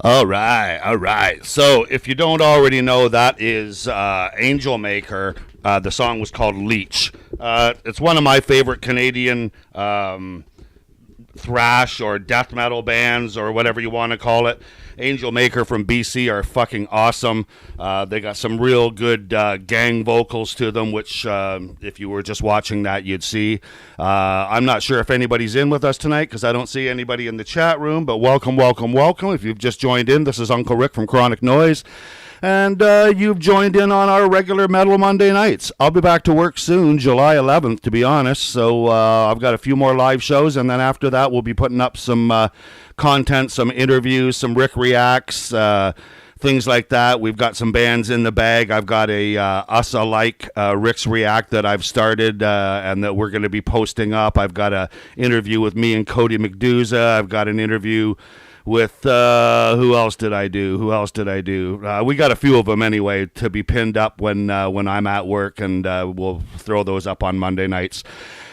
All right, all right. So, if you don't already know, that is Angel Maker. The song was called Leech. It's one of my favorite Canadian thrash or death metal bands or whatever you want to call it. Angel Maker from BC are fucking awesome. They got some real good gang vocals to them, which if you were just watching that, you'd see. I'm not sure if anybody's in with us tonight because I don't see anybody in the chat room, but welcome, welcome, welcome. If you've just joined in, this is Unkle Rick from Chronic Noise. And you've joined in on our regular Metal Monday nights. I'll be back to work soon, July 11th, to be honest. So I've got a few more live shows, and then after that, we'll be putting up some content, some interviews, some Rick Reacts, things like that. We've got some bands in the bag. I've got a Us Alike Rick's React that I've started and that we're going to be posting up. I've got an interview with me and Cody McDouza. I've got an interview with who else did I do? We got a few of them anyway to be pinned up when I'm at work, and we'll throw those up on Monday nights.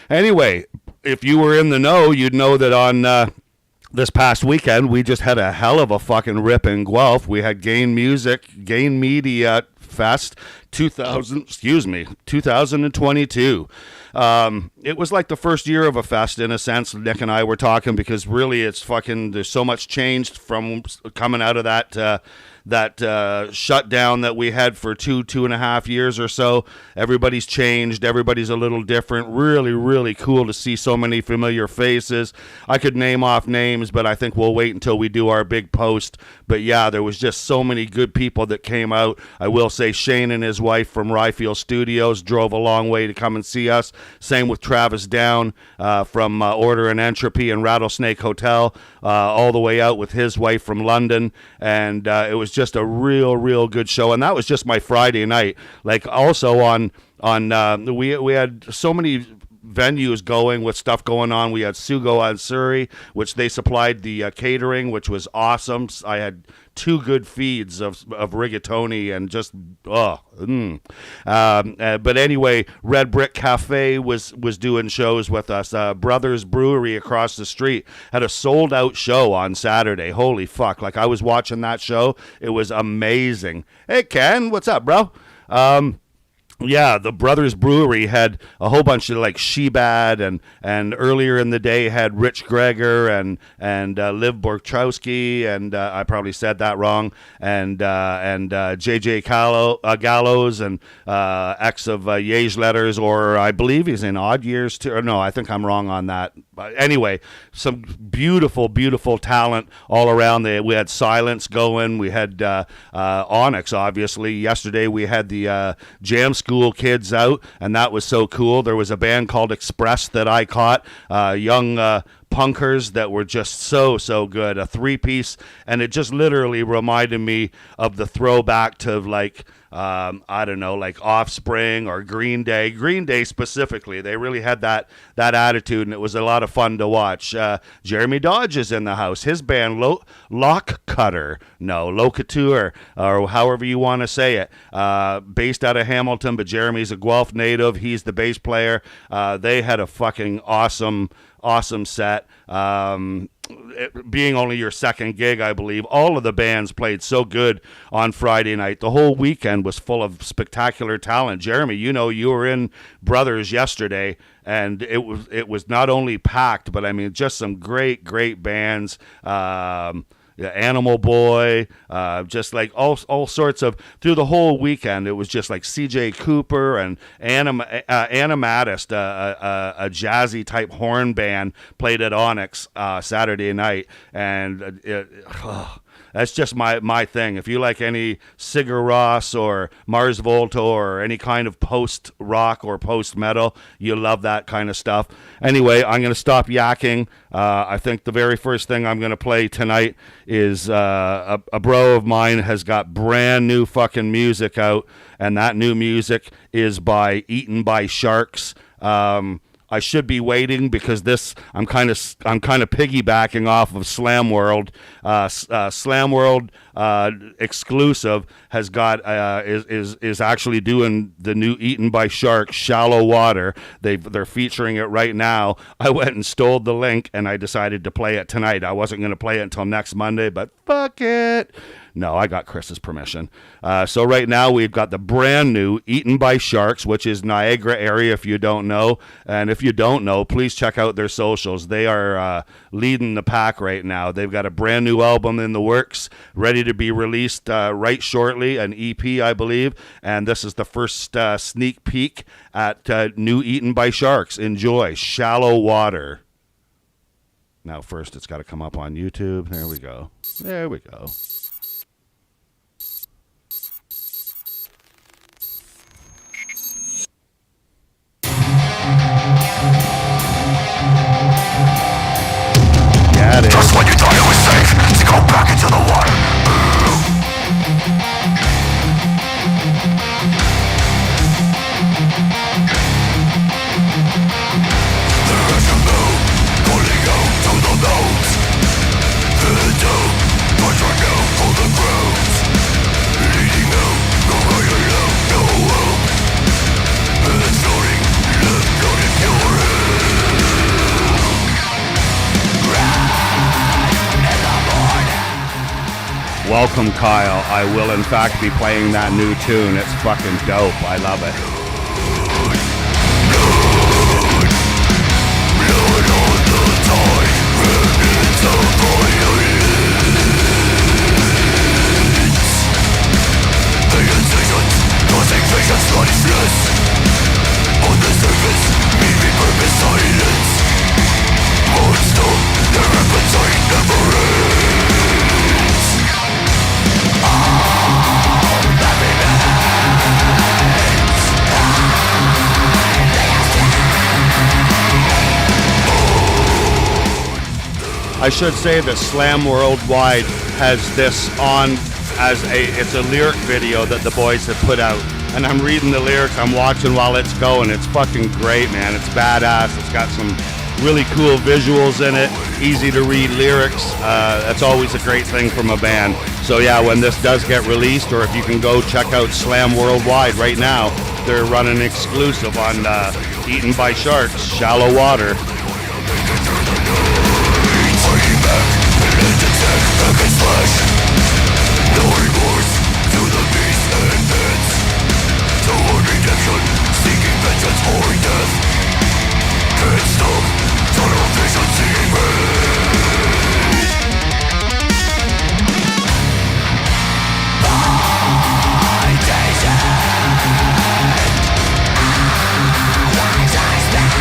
Anyway, if you were in the know, you'd know that on this past weekend we just had a hell of a fucking rip in Guelph. We had Gain Media Fest 2022. It was like the first year of a fest in a sense. Nick and I were talking because really it's fucking, there's so much changed from coming out of that shutdown that we had for 2.5 years or so. Everybody's changed. Everybody's a little different. Really, really cool to see so many familiar faces. I could name off names, but I think we'll wait until we do our big post. But yeah, there was just so many good people that came out. I will say Shane and his wife from Ryfield Studios drove a long way to come and see us. Same with Travis Down from Order and Entropy and Rattlesnake Hotel, all the way out with his wife from London. And it was just a real good show. And that was just my Friday night. Like also we had so many venues going with stuff going on. We had Sugo on Surrey, which they supplied the catering, which was awesome. I had 2 good feeds of rigatoni and just but anyway, Red Brick Cafe was doing shows with us. Brothers Brewery across the street had a sold out show on Saturday. Holy fuck, like I was watching that show, it was amazing. Hey Ken, what's up, bro? Yeah, the Brothers Brewery had a whole bunch of like Shebad and earlier in the day had Rich Greger and Liv Borchowski and I probably said that wrong and JJ Gallows and ex of Ye's Letters, or I believe he's in Odd Years too. Or no, I think I'm wrong on that. But anyway, some beautiful talent all around. We had Silence going. We had Onyx, obviously. Yesterday we had the Jam School kids out, and that was so cool. There was a band called Express that I caught, young punkers that were just so good. A 3-piece, and it just literally reminded me of the throwback to like I don't know, like Offspring or Green Day. Green Day specifically, they really had that attitude, and it was a lot of fun to watch. Jeremy Dodge is in the house. His band Locateur, or however you want to say it, based out of Hamilton, but Jeremy's a Guelph native. He's the bass player. They had a fucking awesome set. It being only your second gig, I believe, all of the bands played so good on Friday night. The whole weekend was full of spectacular talent. Jeremy, you were in Brothers yesterday, and it was not only packed, but I mean just some great bands. Animal Boy, just like all sorts of, through the whole weekend, it was just like CJ Cooper and Animatist, a jazzy type horn band, played at Onyx Saturday night, and that's just my thing. If you like any Sigur Rós or Mars Volta or any kind of post rock or post metal, you love that kind of stuff. Anyway, I'm going to stop yakking. I think the very first thing I'm going to play tonight is a bro of mine has got brand new fucking music out, and that new music is by Eaten by Sharks. I should be waiting because this I'm kind of piggybacking off of Slam World. Slam World exclusive has got is actually doing the new Eaten by Sharks Shallow Water. They're featuring it right now. I went and stole the link and I decided to play it tonight. I wasn't going to play it until next Monday, but fuck it. No, I got Chris's permission. So right now we've got the brand new Eaten by Sharks, which is Niagara area if you don't know. And if you don't know, please check out their socials. They are leading the pack right now. They've got a brand new album in the works, ready to be released right shortly, an EP, I believe. And this is the first sneak peek at new Eaten by Sharks. Enjoy Shallow Water. Now first it's got to come up on YouTube. There we go. There we go. Yeah, it is. Just when you thought it was safe to go back into the water. The rushing moon calling out to the notes. The doom pushing out for the grounds. Leading out, no higher out, no hope. And it's floating, left out in your head. Welcome, Kyle. I will, in fact, be playing that new tune. It's fucking dope. I love it. On the surface, maybe purpose silence. Hold still, their appetite never ends. All that remains. I should say that Slam Worldwide has this on as it's a lyric video that the boys have put out. And I'm reading the lyrics, I'm watching while it's going. It's fucking great, man. It's badass. It's got some really cool visuals in it, easy to read lyrics. That's always a great thing from a band. So yeah, when this does get released, or if you can go check out Slam Worldwide right now, they're running exclusive on Eaten by Sharks, Shallow Water. No remorse to the beast and pits. Toward redemption, seeking vengeance for death. Can't stop, tunnel vision seeing red. My days end. Lives I spent.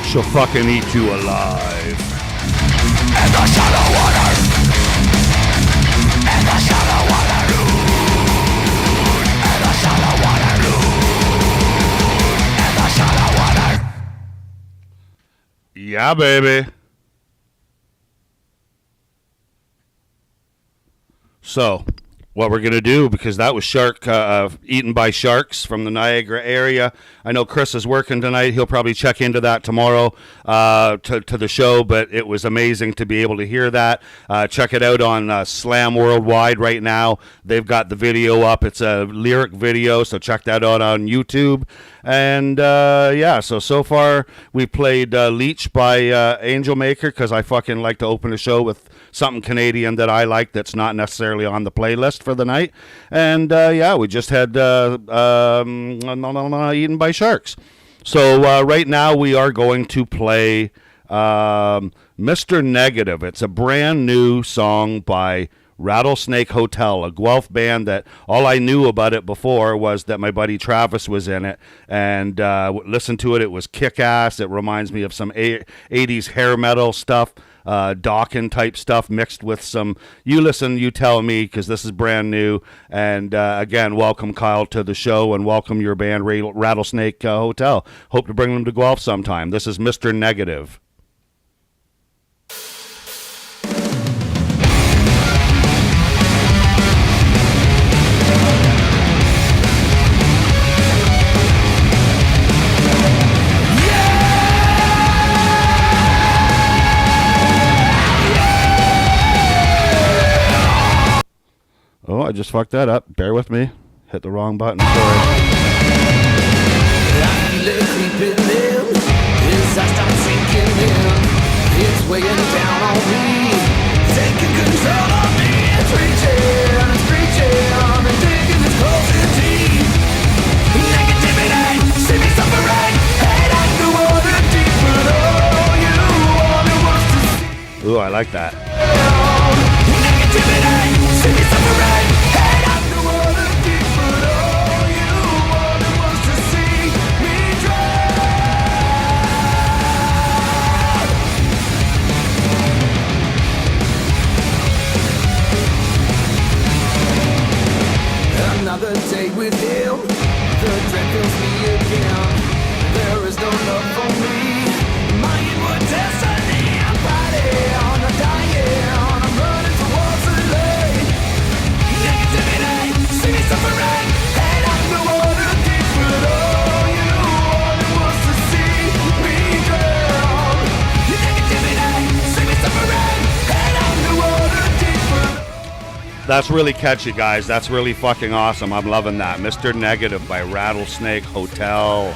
She'll fucking eat you alive. In the shallow water. In the shallow water. In the shallow water. In the shallow water. Yeah, baby. So, what we're going to do, because that was shark eaten by sharks from the Niagara area. I know Chris is working tonight. He'll probably check into that tomorrow to the show, but it was amazing to be able to hear that. Check it out on Slam Worldwide right now. They've got the video up. It's a lyric video, so check that out on YouTube. And yeah, so far we played Leech by Angel Maker, because I fucking like to open a show with something Canadian that I like that's not necessarily on the playlist for the night. And yeah, we just had Eaten by Sharks. So right now we are going to play Mr. Negative. It's a brand new song by Rattlesnake Hotel, a Guelph band that all I knew about it before was that my buddy Travis was in it, and listened to it. It was kick-ass. It reminds me of some 80s hair metal stuff, Dawkins type stuff mixed with some, you listen, you tell me, because this is brand new. And again, welcome Kyle to the show, and welcome your band Rattlesnake Hotel. Hope to bring them to Guelph sometime. This is Mr. Negative. Oh, I just fucked that up. Bear with me. Hit the wrong button. Sorry. I feel it creeping in as I start sinking in. It's weighing down on me, taking control of me. It's reaching, and digging its close and deep. Negativity, see me suffering, hate like the water deep. But all you wanted was to see. Ooh, I like that. Negativity, see me suffering, hate like the water deep. But all you wanted was to see me drown. Another day with him, the dread fills me again. There is no love for me, my inward destiny. I'm fighting, I'm dying, I'm running towards the light. Negativity, see me suffering, hate like the water deep. But all you wanted was to see me drown. Negativity, see me suffering, hate like the water deep. That's really catchy, guys. That's really fucking awesome. I'm loving that. Mr. Negative by Rattlesnake Hotel.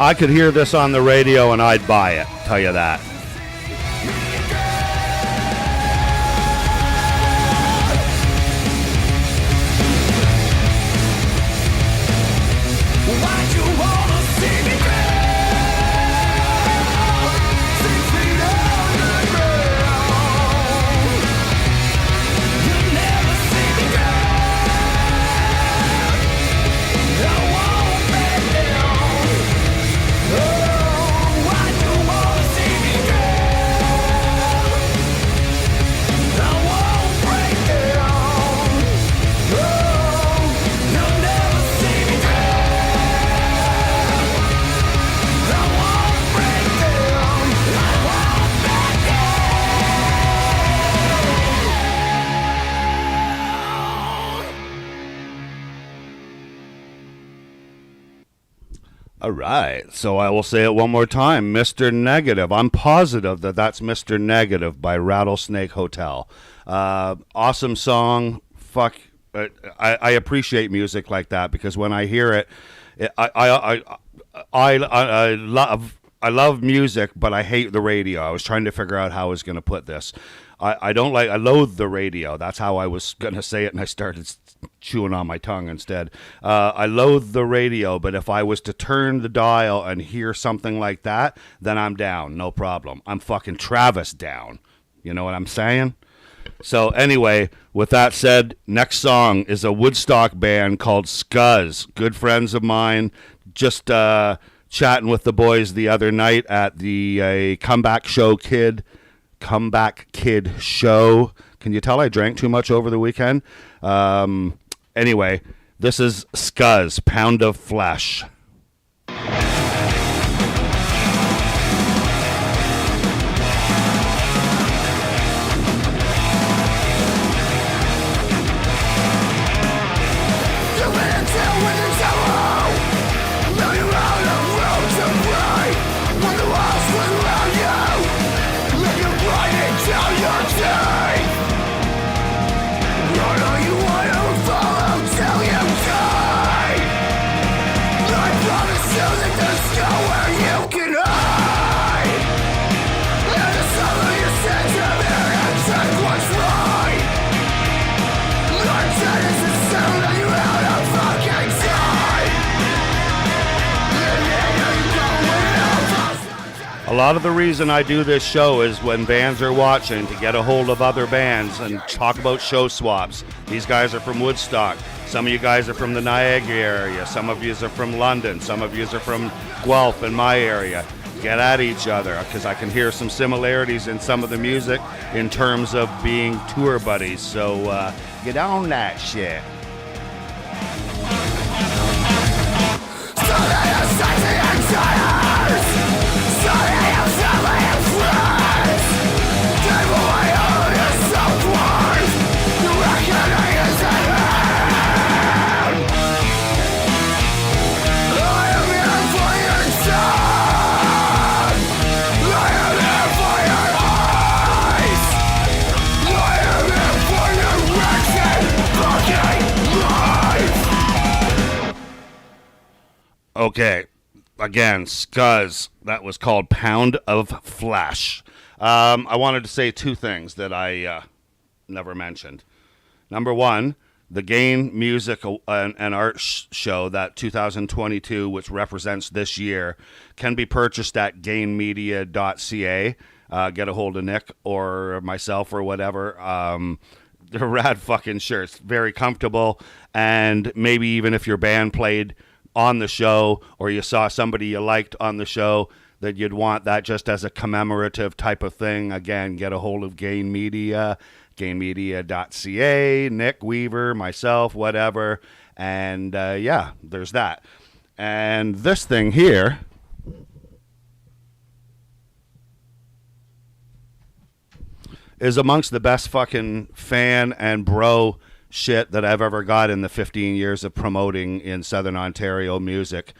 I could hear this on the radio and I'd buy it, tell you that. Oh, why do you wanna see me All right, so I will say it one more time. Mr. Negative. I'm positive that that's Mr. Negative by Rattlesnake Hotel. Awesome song. Fuck. I appreciate music like that because when I hear it, I love music, but I hate the radio. I was trying to figure out how I was going to put this. I loathe the radio. That's how I was going to say it, and I started chewing on my tongue instead. I loathe the radio, but if I was to turn the dial and hear something like that, then I'm down. No problem. I'm fucking Travis down. You know what I'm saying? So anyway, with that said, next song is a Woodstock band called Scuzz. Good friends of mine. Just chatting with the boys the other night at the Comeback Kid show. Can you tell I drank too much over the weekend? Anyway, this is Scuzz, Pound of Flesh. A lot of the reason I do this show is when bands are watching to get a hold of other bands and talk about show swaps. These guys are from Woodstock. Some of you guys are from the Niagara area. Some of you are from London. Some of you are from Guelph in my area. Get at each other because I can hear some similarities in some of the music in terms of being tour buddies. So get on that shit. Okay, again, Scuzz. That was called Pound of Flesh. I wanted to say two things that I never mentioned. Number one, the Gain Music and Art Show, that 2022, which represents this year, can be purchased at gainmedia.ca. Get a hold of Nick or myself or whatever. They're rad fucking shirts. Very comfortable. And maybe even if your band played on the show or you saw somebody you liked on the show, that you'd want that just as a commemorative type of thing. Again, get a hold of Gain Media, gainmedia.ca, Nick Weaver, myself, whatever. And yeah, there's that. And this thing here is amongst the best fucking fan and bro shit that I've ever got in the 15 years of promoting in Southern Ontario music.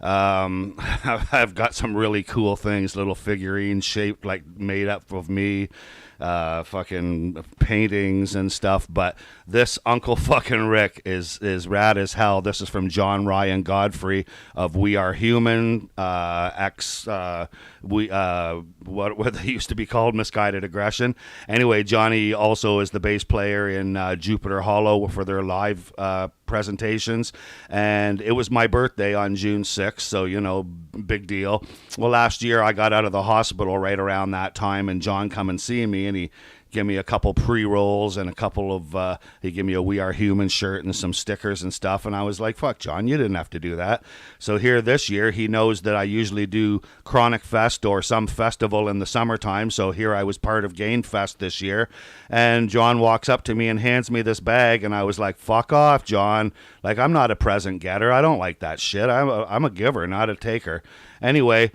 I've got some really cool things, little figurines shaped like made up of me, fucking paintings and stuff. But this Unkle fucking Rick is rad as hell. This is from John Ryan Godfrey of We Are Human, what they used to be called, Misguided Aggression. Anyway, Johnny also is the bass player in Jupiter Hollow for their live presentations, and it was my birthday on June 6th, so you know, big deal. Well, last year I got out of the hospital right around that time, and John come and see me, and he gave me a couple pre-rolls and a couple of he gave me a We Are Human shirt and some stickers and stuff, and I was like, fuck, John, you didn't have to do that. So here this year, he knows that I usually do Chronic Fest or some festival in the summertime, so here I was part of Gain Fest this year, and John walks up to me and hands me this bag, and I was like, fuck off, John. Like, I'm not a present getter. I don't like that shit. I'm a giver, not a taker. Anyway,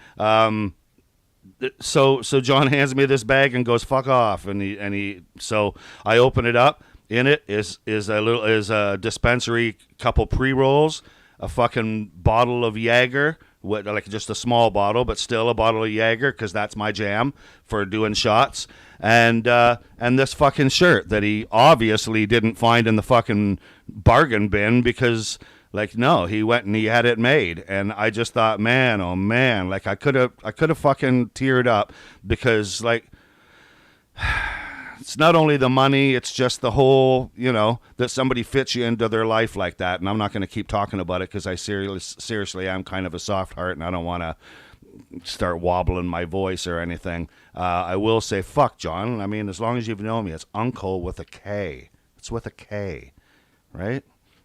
so John hands me this bag and goes, fuck off, and so I open it up. In it is a dispensary, couple pre-rolls, a fucking bottle of Jaeger, like just a small bottle, but still a bottle of Jaeger, because that's my jam for doing shots. And this fucking shirt that he obviously didn't find in the fucking bargain bin, because like, no, he went and he had it made. And I just thought, man, oh man, like I could have fucking teared up, because like, it's not only the money, it's just the whole, that somebody fits you into their life like that. And I'm not going to keep talking about it, because I seriously am kind of a soft heart, and I don't want to start wobbling my voice or anything. I will say, fuck, John. I mean, as long as you've known me, it's Uncle with a K. It's with a K, right?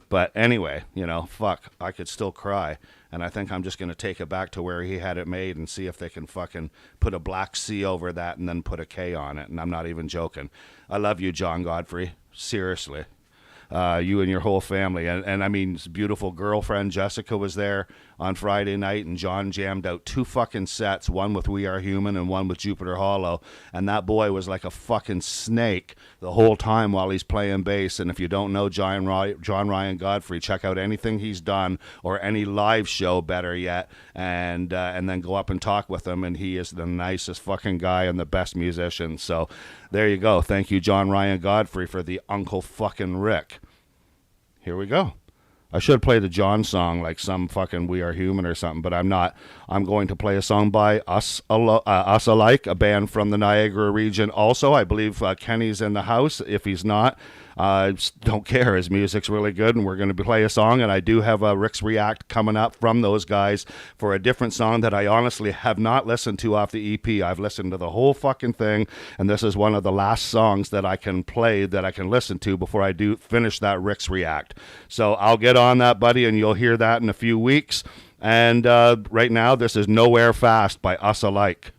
But anyway, fuck, I could still cry. And I think I'm just going to take it back to where he had it made and see if they can fucking put a black C over that and then put a K on it. And I'm not even joking. I love you, John Godfrey. Seriously. You and your whole family. And I mean, his beautiful girlfriend, Jessica, was there on Friday night, and John jammed out 2 fucking sets, one with We Are Human and one with Jupiter Hollow. And that boy was like a fucking snake the whole time while he's playing bass. And if you don't know John Ryan Godfrey, check out anything he's done, or any live show, better yet, and then go up and talk with him. And he is the nicest fucking guy and the best musician. So there you go. Thank you, John Ryan Godfrey, for the Unkle fucking Rick. Here we go. I should play the John song, like some fucking We Are Human or something, but I'm not. I'm going to play a song by Us Alike, a band from the Niagara region. Also, I believe Kenny's in the house. If he's not, I don't care. His music's really good, and we're going to play a song, and I do have a Rick's React coming up from those guys for a different song that I honestly have not listened to off the EP. I've listened to the whole fucking thing, and this is one of the last songs that I can play, that I can listen to before I do finish that Rick's React. So I'll get on that, buddy, and you'll hear that in a few weeks. And right now, this is Nowhere Fast by Us Alike.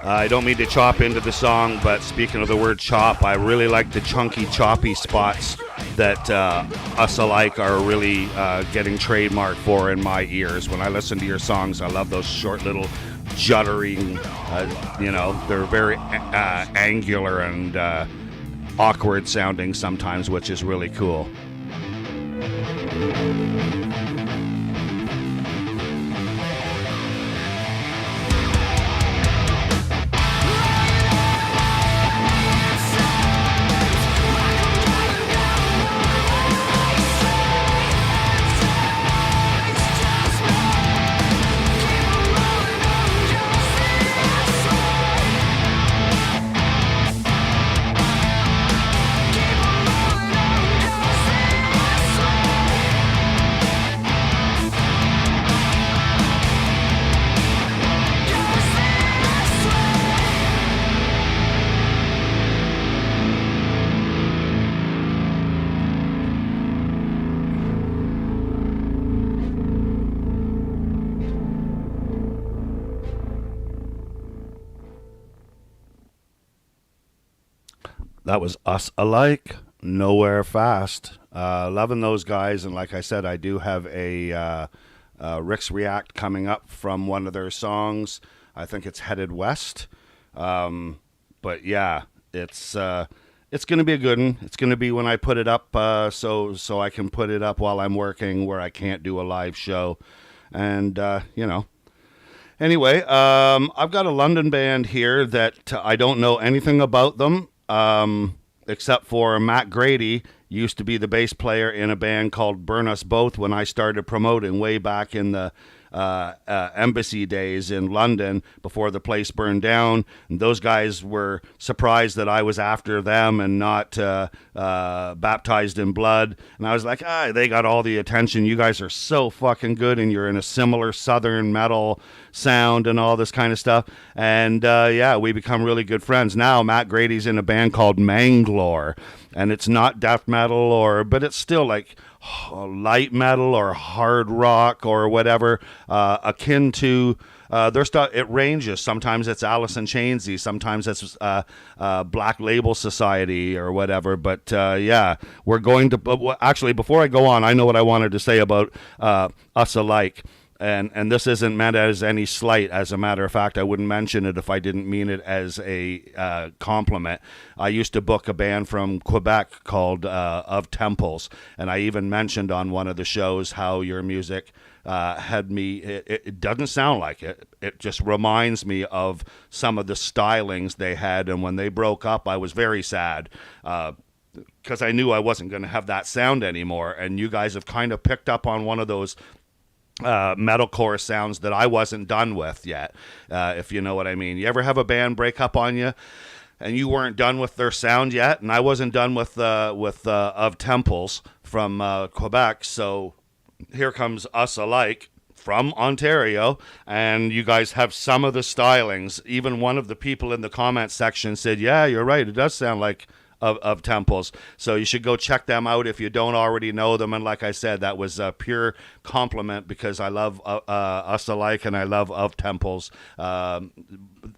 I don't mean to chop into the song, but speaking of the word chop, I really like the chunky, choppy spots that Us Alike are really getting trademarked for in my ears. When I listen to your songs, I love those short little juddering, they're very angular and awkward sounding sometimes, which is really cool. That was Us Alike, Nowhere Fast. Loving those guys, and like I said, I do have a Rick's React coming up from one of their songs. I think it's Headed West. But yeah, it's going to be a good one. It's going to be when I put it up, so I can put it up while I'm working where I can't do a live show. And, Anyway, I've got a London band here that I don't know anything about them. Except for Matt Grady used to be the bass player in a band called Burn Us Both when I started promoting way back in the Embassy days in London before the place burned down. And those guys were surprised that I was after them and not baptized in blood. And I was like, they got all the attention. You guys are so fucking good, and you're in a similar southern metal sound and all this kind of stuff. And we become really good friends. Now Matt Grady's in a band called Manglore, and it's not death metal but it's still like light metal or hard rock or whatever, akin to their stuff. It ranges. Sometimes it's Alice in Chainsy, sometimes it's Black Label Society or whatever. But we're going to actually, before I go on, I know what I wanted to say about Us Alike. And this isn't meant as any slight. As a matter of fact, I wouldn't mention it if I didn't mean it as a compliment. I used to book a band from Quebec called Of Temples, and I even mentioned on one of the shows how your music had me. It doesn't sound like it. It just reminds me of some of the stylings they had, and when they broke up, I was very sad. Because I knew I wasn't going to have that sound anymore, and you guys have kind of picked up on one of those metalcore sounds that I wasn't done with yet, if you know what I mean. You ever have a band break up on you and you weren't done with their sound yet? And I wasn't done with Of Temples from Quebec, so here comes Us Alike from Ontario, and you guys have some of the stylings. Even one of the people in the comment section said, yeah, you're right, it does sound like of Temples. So you should go check them out if you don't already know them. And like I said, that was a pure compliment because I love Us Alike and I love Of Temples.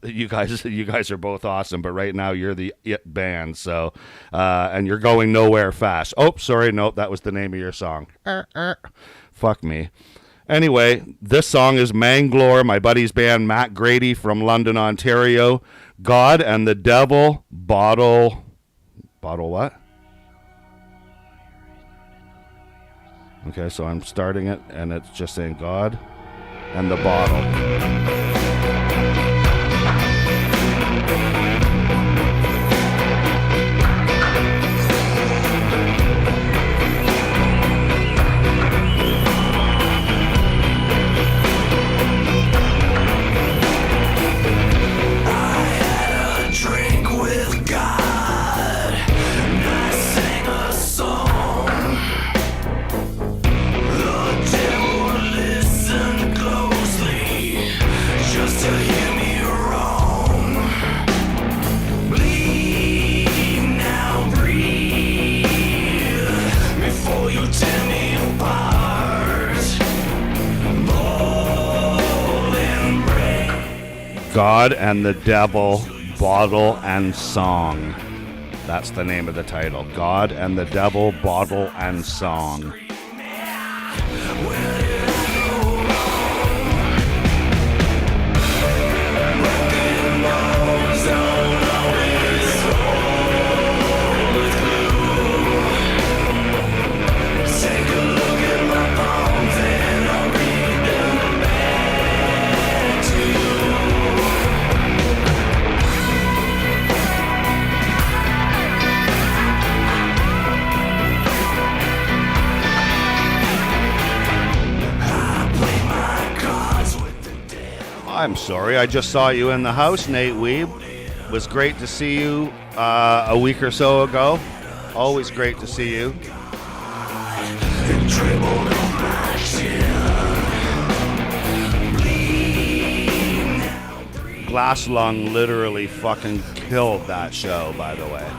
You guys are both awesome, but right now you're the it band. So and you're going nowhere fast. Oh, sorry, nope, that was the name of your song. Fuck me. Anyway, this song is Manglore, my buddy's band Matt Grady from London, Ontario. God and the Devil, Bottle what? Okay, so I'm starting it, and it's just saying God and the Bottle. God and the Devil, Bottle and Song. That's the name of the title. God and the Devil, Bottle and Song. I'm sorry, I just saw you in the house, Nate Weeb. It was great to see you a week or so ago. Always great to see you. Glass Lung literally fucking killed that show, by the way.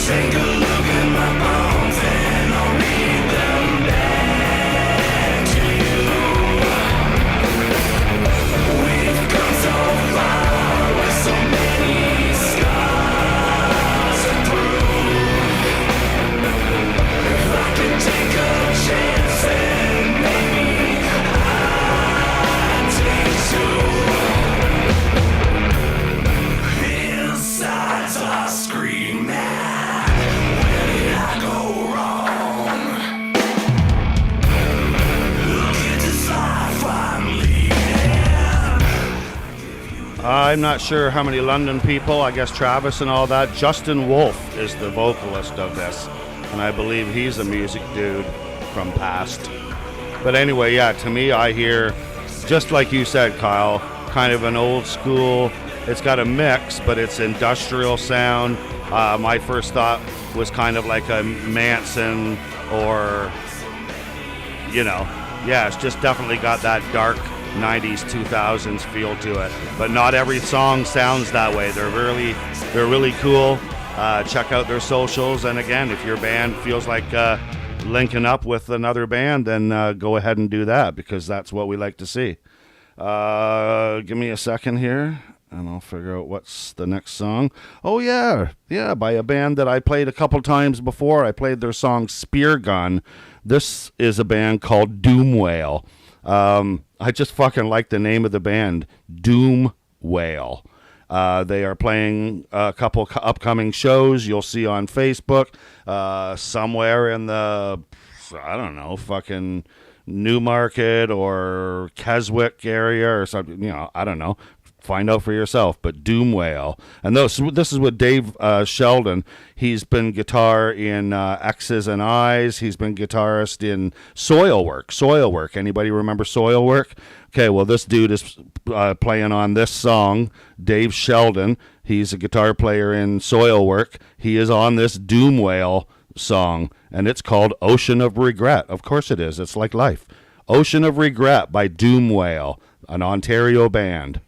Take a look at my bones and I'll read them back to you. We've come so far with so many scars to prove. If I could take a chance and maybe I'd take two. Insides are screaming. I'm not sure how many London people, I guess Travis and all that. Justin Wolfe is the vocalist of this, and I believe he's a music dude from past. But anyway, yeah, to me, I hear, just like you said, Kyle, kind of an old school, it's got a mix, but it's industrial sound. My first thought was kind of like a Manson or, you know, yeah, it's just definitely got that dark 90s, 2000s feel to it. But not every song sounds that way. They're really cool. Check out their socials. And again, if your band feels like linking up with another band, then go ahead and do that, because that's what we like to see. Give me a second here, and I'll figure out what's the next song. Oh, yeah, by a band that I played a couple times before. I played their song Spear Gun. This is a band called Doom Whale. I just fucking like the name of the band, Doom Whale. They are playing a couple upcoming shows you'll see on Facebook, somewhere in the, I don't know, fucking Newmarket or Keswick area or something, you know, I don't know. Find out for yourself, but Doom Whale. And this is with Dave Sheldon. He's been guitar in X's and I's. He's been guitarist in Soilwork. Anybody remember Soilwork? Okay, well, this dude is playing on this song, Dave Sheldon. He's a guitar player in Soilwork. He is on this Doom Whale song, and it's called Ocean of Regret. Of course it is. It's like life. Ocean of Regret by Doom Whale, an Ontario band.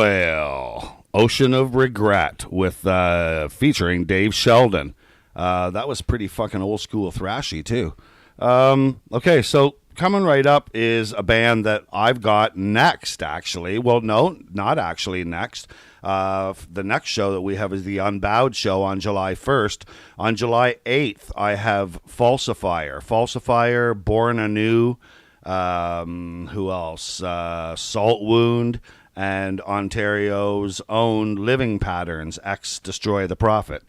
Well, Ocean of Regret with featuring Dave Sheldon. That was pretty fucking old school thrashy too. Okay, so coming right up is a band that I've got next, actually. Well, no, not actually next. The next show that we have is the Unbowed show on July 1st. On July 8th, I have Falsifier, Born Anew, who else? Salt Wound, and Ontario's own Living Patterns, X Destroy the Prophet.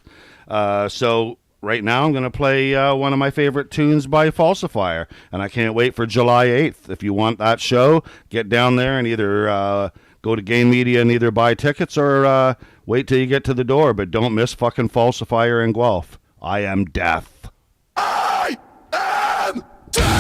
So right now I'm going to play one of my favorite tunes by Falsifier, and I can't wait for July 8th. If you want that show, get down there and either go to Game Media and either buy tickets or wait till you get to the door, but don't miss fucking Falsifier in Guelph. I am death. I am dead.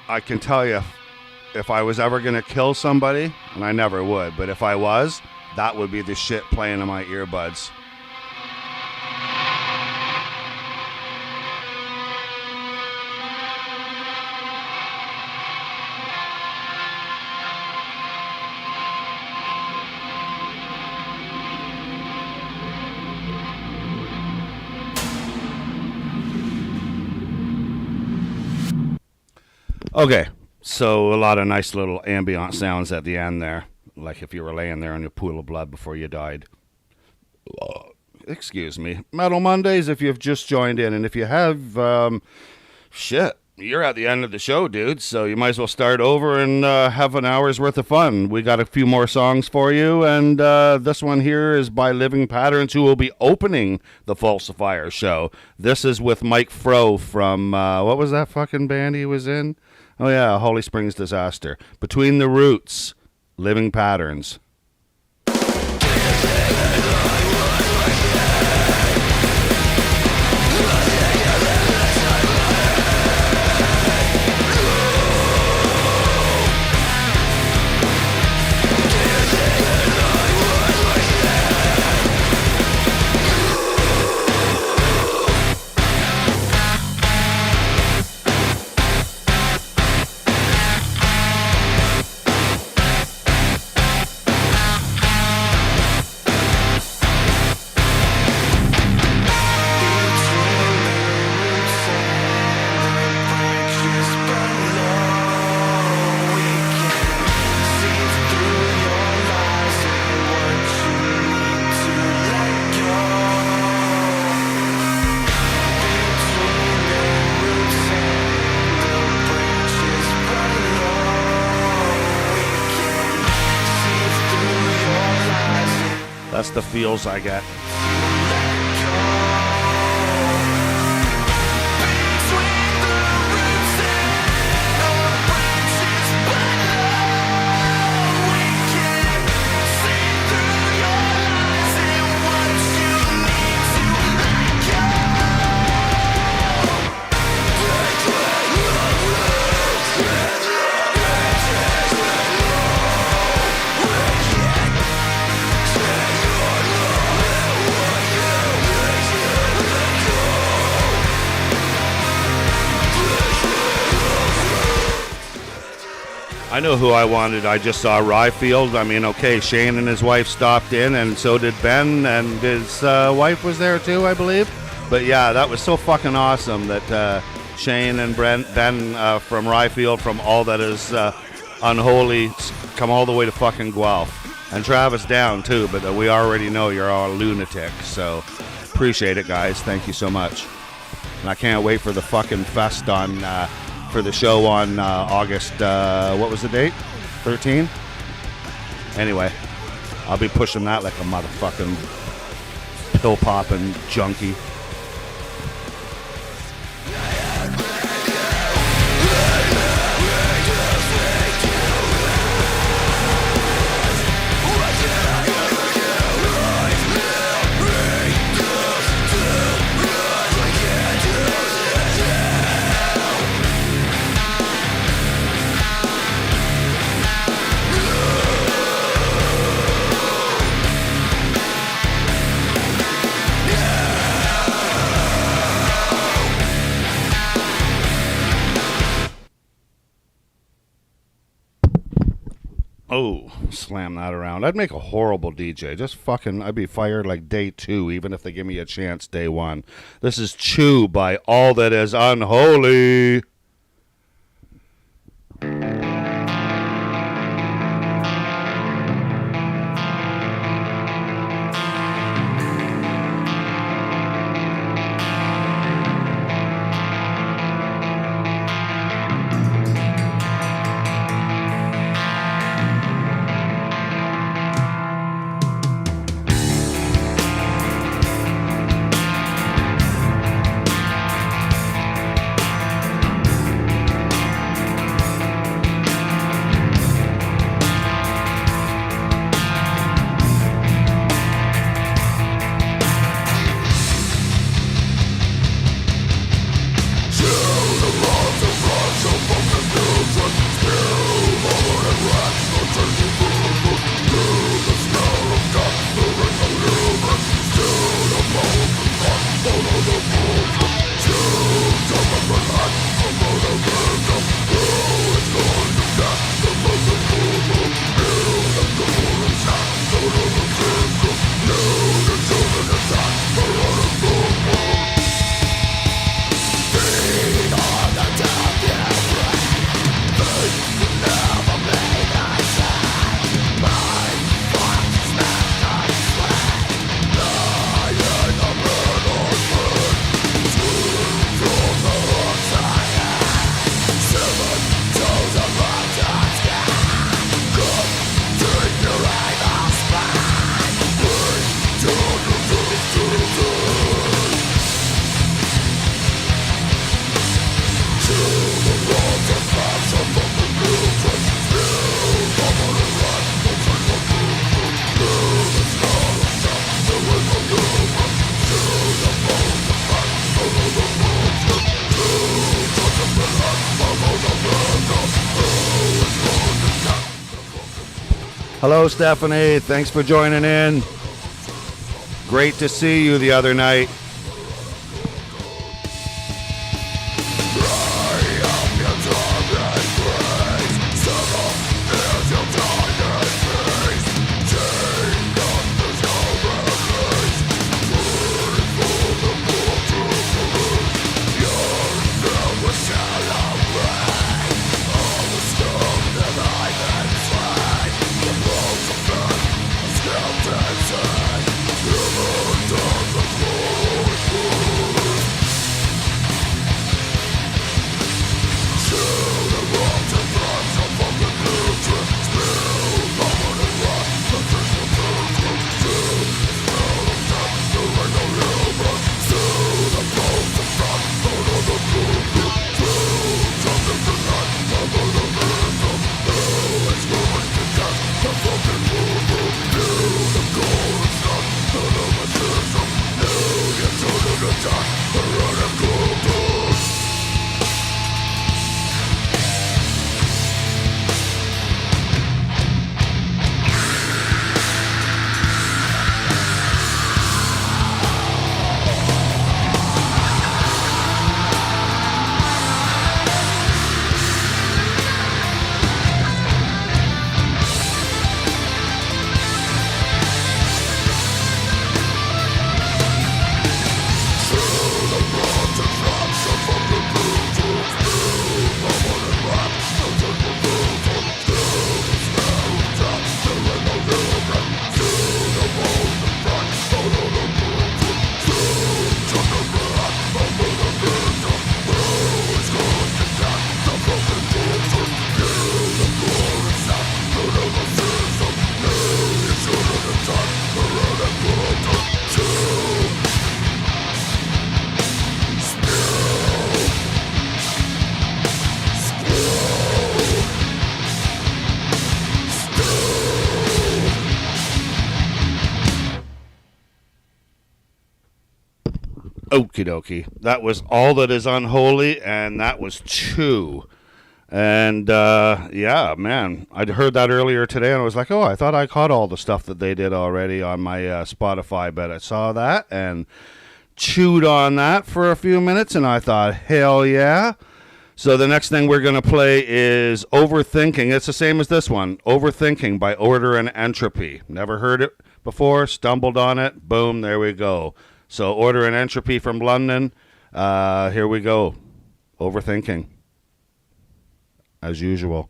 I can tell you, if I was ever going to kill somebody, and I never would, but if I was, that would be the shit playing in my earbuds. Okay, so a lot of nice little ambient sounds at the end there, like if you were laying there in a pool of blood before you died. Excuse me. Metal Mondays, if you've just joined in, and if you have, shit, you're at the end of the show, dude, so you might as well start over and have an hour's worth of fun. We got a few more songs for you, and this one here is by Living Patterns, who will be opening the Falsifier show. This is with Mike Froh from, what was that fucking band he was in? Oh, yeah, Holly Springs Disaster. Between the Roots, Living Patterns. That's the feels I get. I know who I wanted. I just saw Ryefield. I mean, okay, Shane and his wife stopped in, and so did Ben, and his wife was there too, I believe. But yeah, that was so fucking awesome that Shane and Ben from Ryefield, from All That Is Unholy, come all the way to fucking Guelph. And Travis down too, but we already know you're all lunatics, so appreciate it, guys. Thank you so much. And I can't wait for the fucking fest on... for the show on August, what was the date? 13? Anyway, I'll be pushing that like a motherfucking pill-popping junkie. Oh, slam that around. I'd make a horrible DJ. Just fucking, I'd be fired like day 2, even if they give me a chance day 1. This is Chew by All That Is Unholy. Hello, Stephanie. Thanks for joining in. Great to see you the other night. Okie dokie. That was All That Is Unholy, and that was Chew. And yeah, man, I'd heard that earlier today, and I was like, oh, I thought I caught all the stuff that they did already on my Spotify, but I saw that and chewed on that for a few minutes, and I thought, hell yeah. So the next thing we're going to play is Overthinking. It's the same as this one, Overthinking by Order and Entropy. Never heard it before, stumbled on it, boom, there we go. So Order and Entropy from London. Here we go. Overthinking. As usual.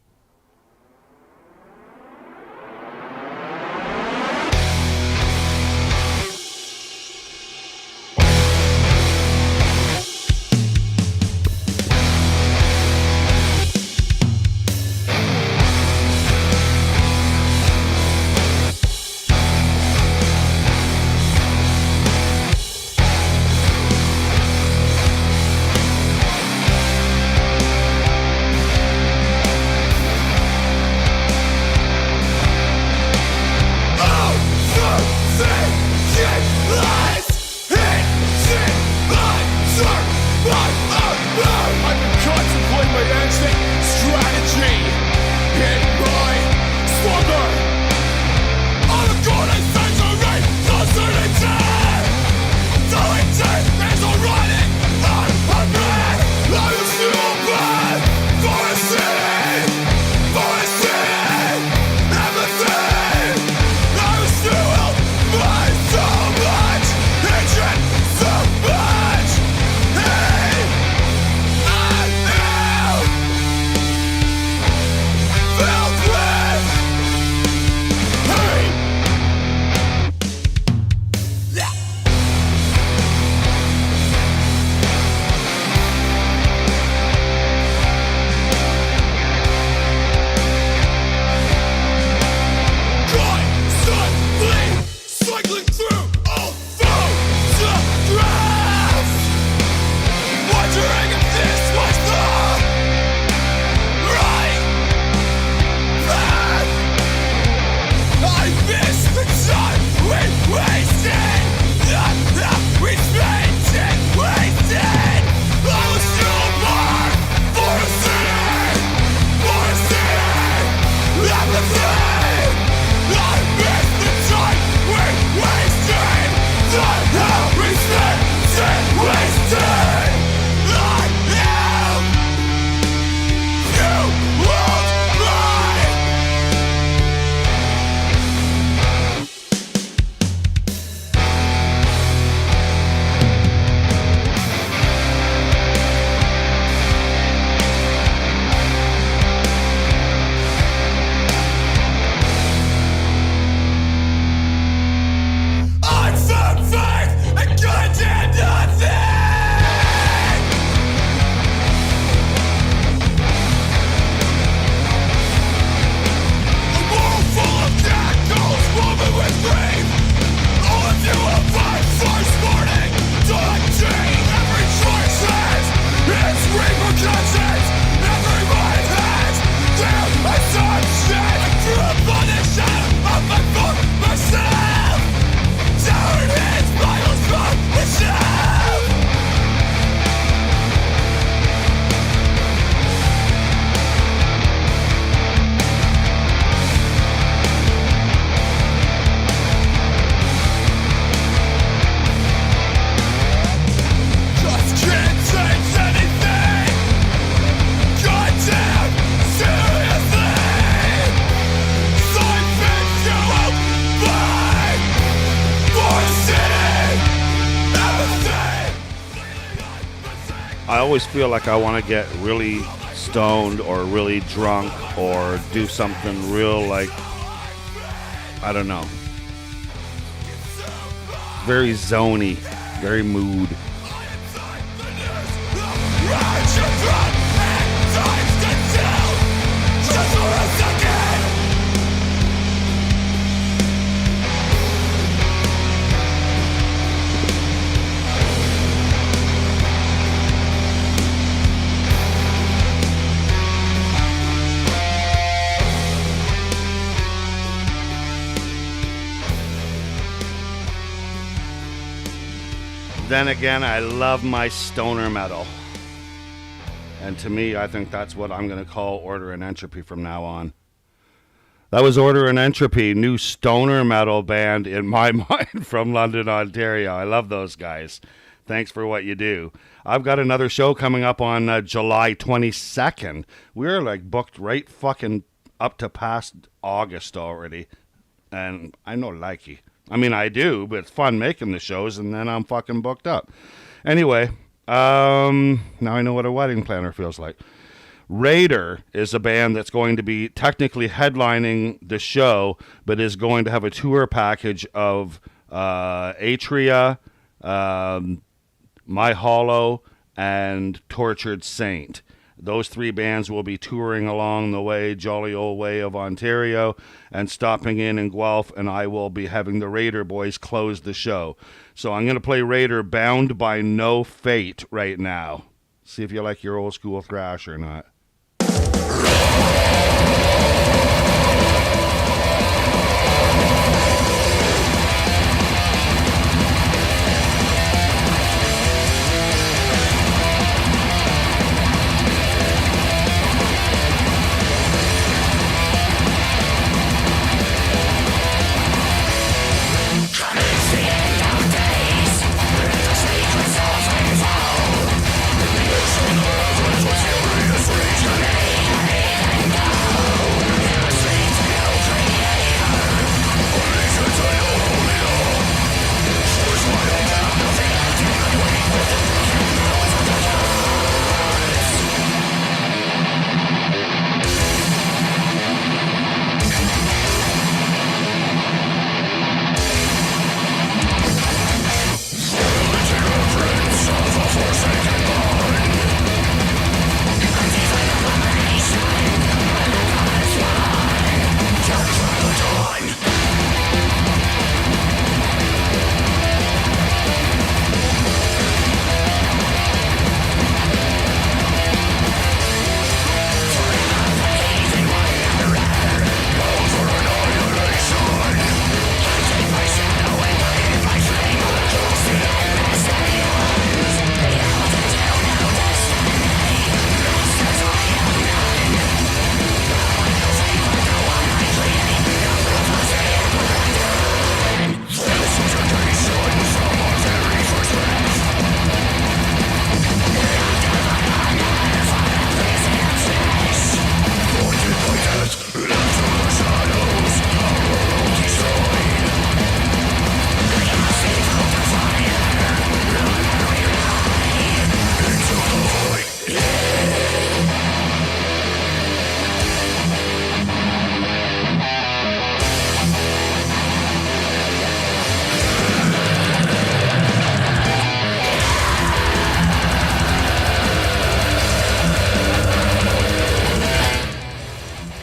I always feel like I want to get really stoned or really drunk or do something real, like, I don't know, very zony, very mood. Then again, I love my stoner metal. And to me, I think that's what I'm going to call Order and Entropy from now on. That was Order and Entropy, new stoner metal band in my mind from London, Ontario. I love those guys. Thanks for what you do. I've got another show coming up on July 22nd. We're like booked right fucking up to past August already. And I know likey. I mean, I do, but it's fun making the shows, and then I'm fucking booked up. Anyway, now I know what a wedding planner feels like. Raider is a band that's going to be technically headlining the show, but is going to have a tour package of Atria, My Hollow, and Tortured Saint. Those three bands will be touring along the way, jolly old way of Ontario, and stopping in Guelph, and I will be having the Raider boys close the show. So I'm going to play Raider Bound by No Fate right now. See if you like your old school thrash or not.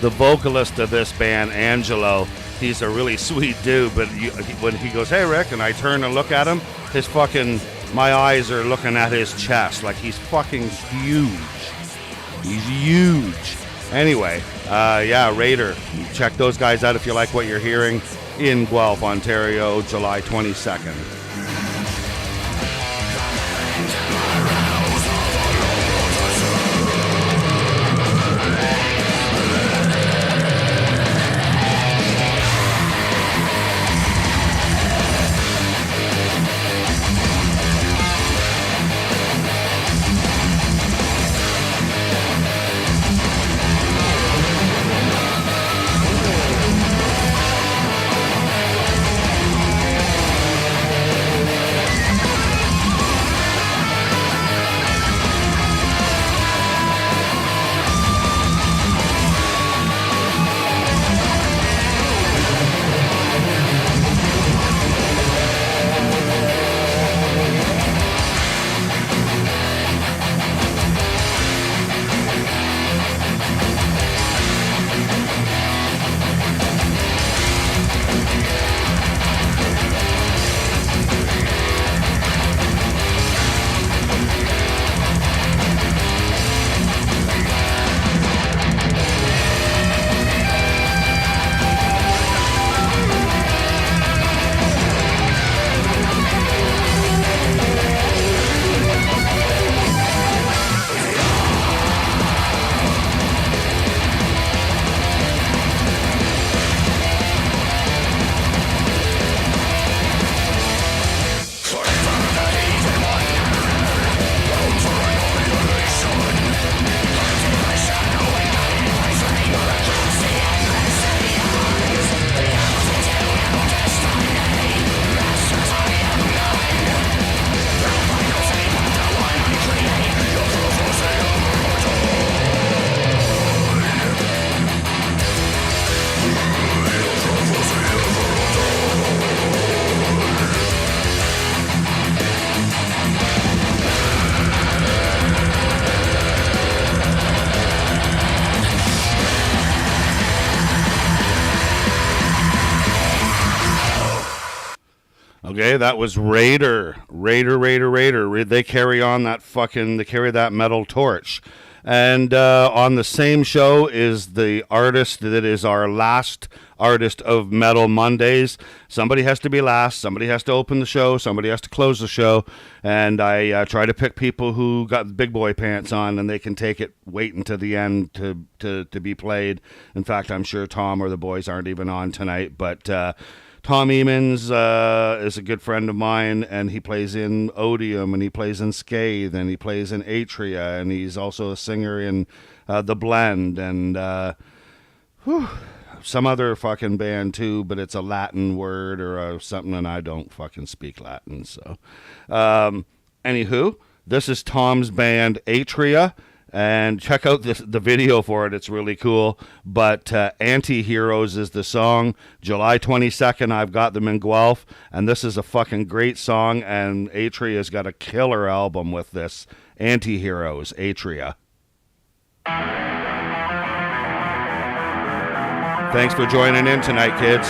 The vocalist of this band, Angelo, he's a really sweet dude, but when he goes, "Hey, Rick," and I turn and look at him, my eyes are looking at his chest, like he's fucking huge. He's huge. Anyway, Raider. Check those guys out if you like what you're hearing in Guelph, Ontario, July 22nd. Okay, that was Raider. They carry on that they carry that metal torch. And on the same show is the artist that is our last artist of Metal Mondays. Somebody has to be last. Somebody has to open the show. Somebody has to close the show. And I try to pick people who got the big boy pants on and they can take it, wait until the end to be played. In fact, I'm sure Tom or the boys aren't even on tonight. But Tom Emons is a good friend of mine, and he plays in Odium, and he plays in Scathe, and he plays in Atria, and he's also a singer in The Blend, and some other fucking band too, but it's a Latin word or something, and I don't fucking speak Latin. So, anywho, this is Tom's band Atria. And check out the video for it. It's really cool. But Anti-Heroes is the song. July 22nd, I've got them in Guelph. And this is a fucking great song. And Atria's got a killer album with this. Anti-Heroes, Atria. Thanks for joining in tonight, kids.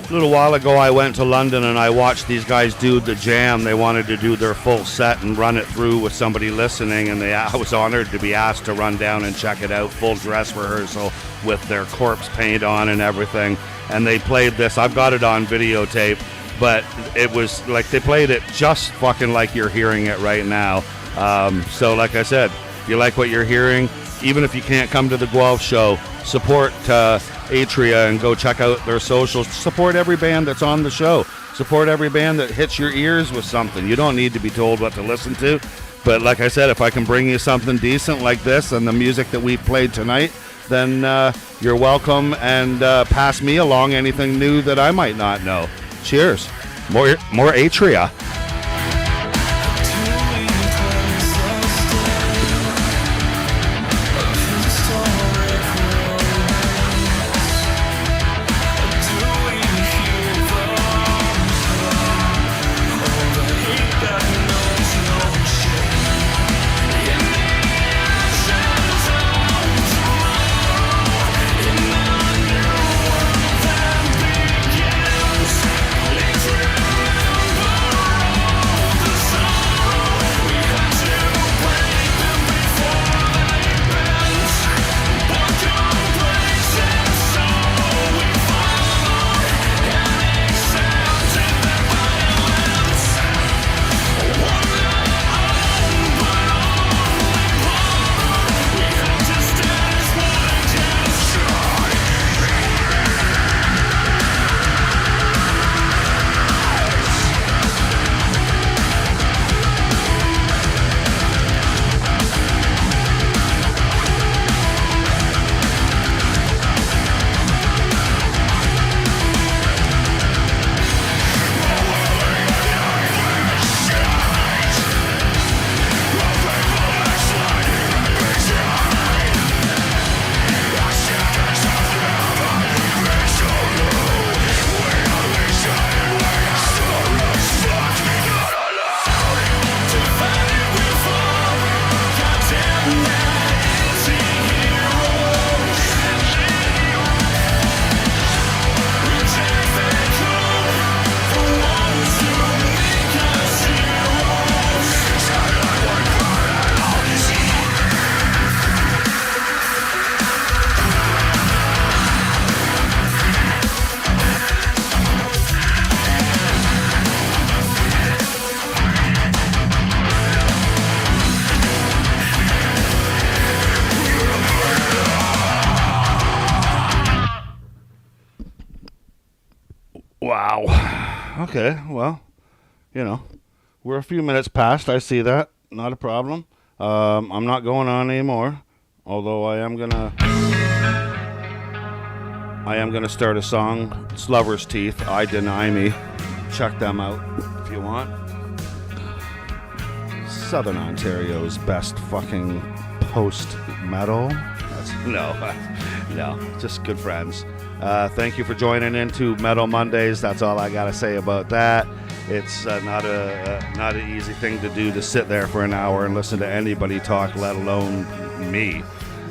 A little while ago, I went to London and I watched these guys do the jam. They wanted to do their full set and run it through with somebody listening, and I was honored to be asked to run down and check it out. Full dress rehearsal with their corpse paint on and everything. And they played this. I've got it on videotape, but it was like they played it just fucking like you're hearing it right now. So like I said, if you like what you're hearing, even if you can't come to the Guelph show, support Atria and go check out their socials. Support every band that's on the show. Support every band that hits your ears with something. You don't need to be told what to listen to. But like I said, if I can bring you something decent like this and the music that we've played tonight, then you're welcome, and pass me along anything new that I might not know. Cheers. More Atria. Wow. Okay, well, we're a few minutes past. I see that. Not a problem. I'm not going on anymore. Although I am gonna start a song. It's Lover's Teeth. I Deny Me. Check them out if you want. Southern Ontario's best fucking post-metal. No, just good friends. Thank you for joining into Metal Mondays. That's all I gotta say about that. It's not an easy thing to do, to sit there for an hour and listen to anybody talk, let alone me.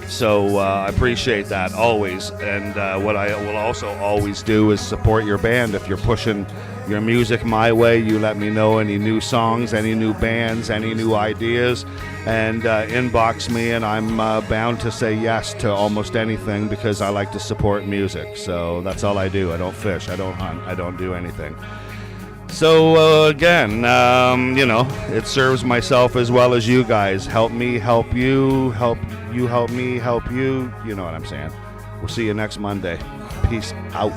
So I appreciate that always. And what I will also always do is support your band. If you're pushing your music my way, you let me know any new songs, any new bands, any new ideas, and inbox me, and I'm bound to say yes to almost anything because I like to support music. So that's all I do. I don't fish, I don't hunt, I don't do anything. So again, it serves myself as well as you guys. Help me, help you, help you, help me, help you. You know what I'm saying. We'll see you next Monday. Peace out.